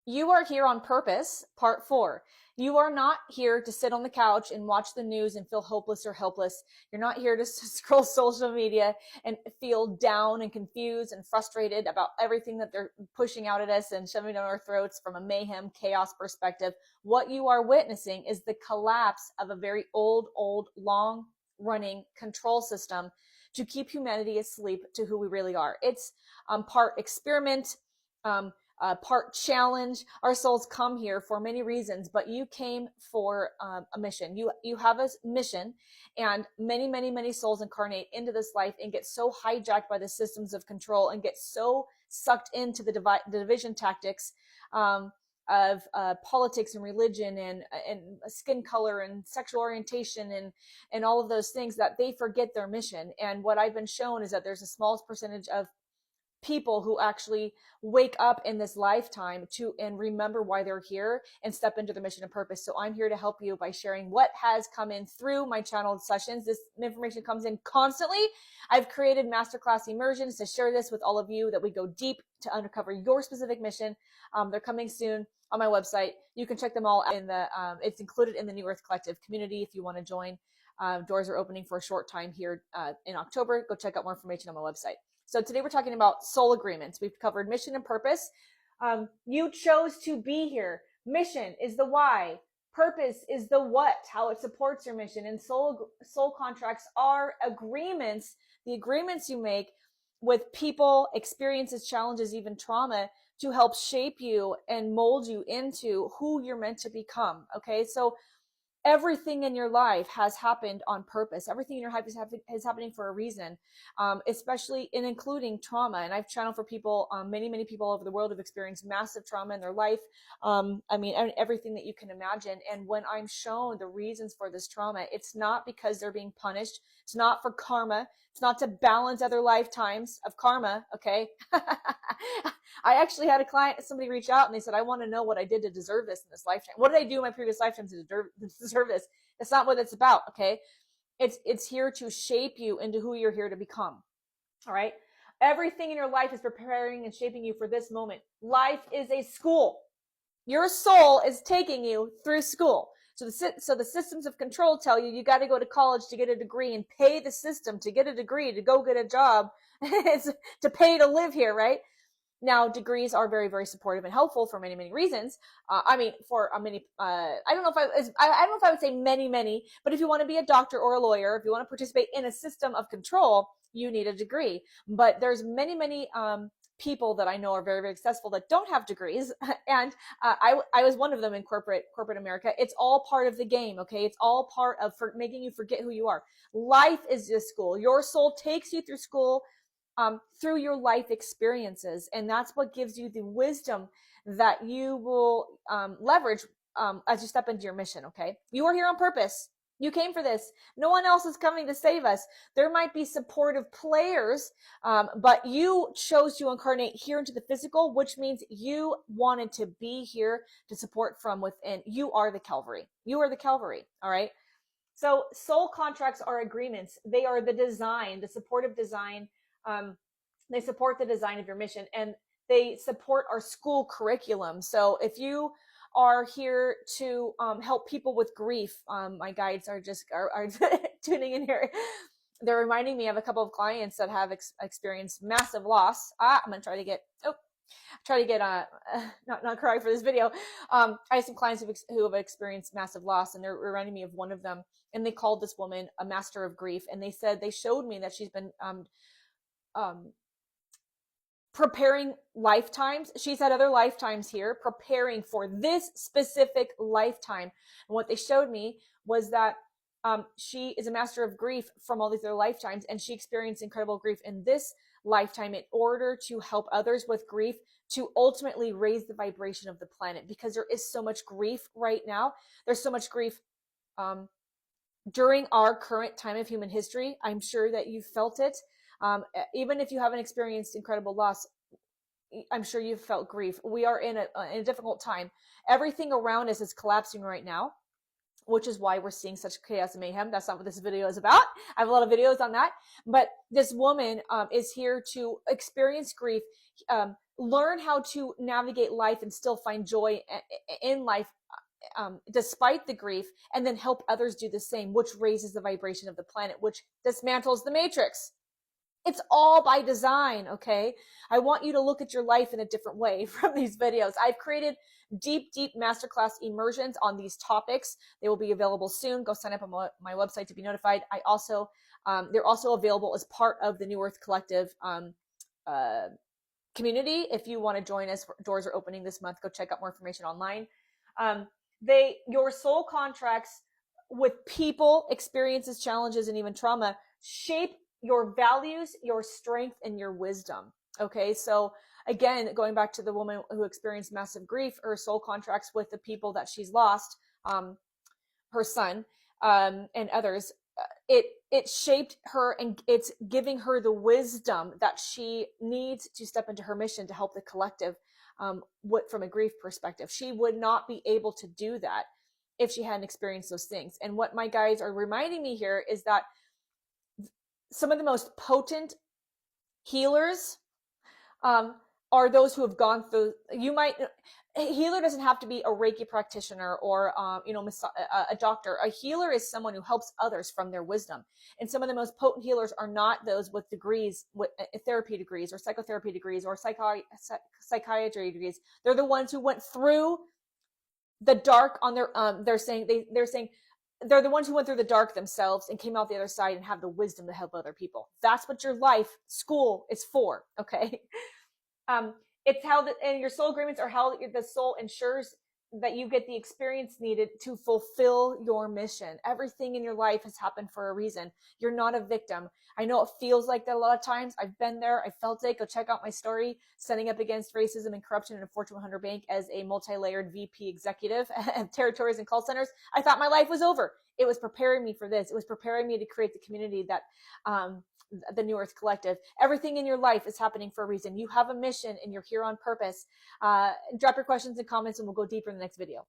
You are here on purpose, part 4. You are not here to sit on the couch and watch the news and feel hopeless or helpless. You're not here to scroll social media and feel down and confused and frustrated about everything that they're pushing out at us and shoving down our throats from a mayhem, chaos perspective. What you are witnessing is the collapse of a very old, long-running control system to keep humanity asleep to who we really are. It's part experiment, part challenge. Our souls come here for many reasons, but you came for a mission. You have a mission, and many souls incarnate into this life and get so hijacked by the systems of control and get so sucked into the division tactics of politics and religion and skin color and sexual orientation and all of those things that they forget their mission. And what I've been shown is that there's a smallest percentage of people who actually wake up in this lifetime to and remember why they're here and step into their mission and purpose. So I'm here to help you by sharing what has come in through my channeled sessions. This information comes in constantly. I've created masterclass immersions to share this with all of you, that we go deep to uncover your specific mission. They're coming soon on my website. You can check them all in the, it's included in the New Earth Collective community if you want to join. Doors are opening for a short time here in October. Go check out more information on my website. So today we're talking about soul agreements. We've covered mission and purpose. You chose to be here. Mission is the why. Purpose is the what, how it supports your mission. And soul contracts are agreements, the agreements you make with people, experiences, challenges, even trauma, to help shape you and mold you into who you're meant to become. Okay, so everything in your life has happened on purpose. Everything in your life is happening for a reason, especially in including trauma. And I've channeled for people, many people all over the world have experienced massive trauma in their life. I mean, everything that you can imagine. And when I'm shown the reasons for this trauma, it's not because they're being punished. It's not for karma. It's not to balance other lifetimes of karma. Okay. I actually had a client, somebody reach out and they said, I want to know what I did to deserve this in this lifetime. What did I do in my previous lifetimes to deserve this? That's not what it's about. Okay. It's here to shape you into who you're here to become. All right. Everything in your life is preparing and shaping you for this moment. Life is a school. Your soul is taking you through school. So the systems of control tell you, you got to go to college to get a degree and pay the system to get a degree, to go get a job. It's to pay to live here, right? Now, degrees are very, very supportive and helpful for many reasons. I mean, for many, I don't know if I would say many, but if you want to be a doctor or a lawyer, if you want to participate in a system of control, you need a degree. But there's many people that I know are very, very successful that don't have degrees. And I was one of them in corporate America. It's all part of the game. Okay. It's all part of making you forget who you are. Life is this school. Your soul takes you through school, through your life experiences. And that's what gives you the wisdom that you will leverage as you step into your mission. Okay. You are here on purpose. You came for this. No one else is coming to save us. There might be supportive players, but you chose to incarnate here into the physical, which means you wanted to be here to support from within. You are the Calvary. You are the Calvary. All right. So soul contracts are agreements. They are the design, the supportive design. They support the design of your mission, and they support our school curriculum. So if you are here to help people with grief, my guides are tuning in here. They're reminding me of a couple of clients that have experienced massive loss. I'm gonna try to get not cry for this video. I have some clients who have experienced massive loss, and they're reminding me of one of them. And they called this woman a master of grief, and they showed me that she's been preparing lifetimes. She's had other lifetimes here, preparing for this specific lifetime. And what they showed me was that she is a master of grief from all these other lifetimes, and she experienced incredible grief in this lifetime in order to help others with grief, to ultimately raise the vibration of the planet, because there is so much grief right now. There's so much grief during our current time of human history. I'm sure that you've felt it. Even if you haven't experienced incredible loss, I'm sure you've felt grief. We are in a difficult time. Everything around us is collapsing right now, which is why we're seeing such chaos and mayhem. That's not what this video is about. I have a lot of videos on that. But this woman is here to experience grief. learn how to navigate life and still find joy in life, despite the grief, and then help others do the same, which raises the vibration of the planet, which dismantles the matrix. It's all by design, okay? I want you to look at your life in a different way from these videos. I've created deep masterclass immersions on these topics. They will be available soon. Go sign up on my website to be notified. They're also available as part of the New Earth Collective community. If you want to join us, doors are opening this month. Go check out more information online. Your soul contracts with people, experiences, challenges, and even trauma shape your values, your strength, and your wisdom. Okay, so again, going back to the woman who experienced massive grief, her soul contracts with the people that she's lost, her son, and others, it shaped her, and it's giving her the wisdom that she needs to step into her mission to help the collective, from a grief perspective. She would not be able to do that if she hadn't experienced those things. And what my guides are reminding me here is that some of the most potent healers are those who have gone through. A healer doesn't have to be a Reiki practitioner or a doctor. A healer is someone who helps others from their wisdom. And some of the most potent healers are not those with degrees, with therapy degrees or psychotherapy degrees or psychiatry degrees. They're the ones who went through the dark on their they're saying they're the ones who went through the dark themselves and came out the other side and have the wisdom to help other people. That's what your life school is for, okay? It's how and your soul agreements are how the soul ensures that you get the experience needed to fulfill your mission. Everything in your life has happened for a reason. You're not a victim. I know it feels like that a lot of times. I've been there. I felt it. Go check out my story, Standing Up Against Racism and Corruption in a Fortune 100 bank as a multi-layered VP executive of territories and call centers. I thought my life was over. It was preparing me for this. It was preparing me to create the community that, the New Earth Collective. Everything in your life is happening for a reason. You have a mission and you're here on purpose. Drop your questions and comments and we'll go deeper in the next video.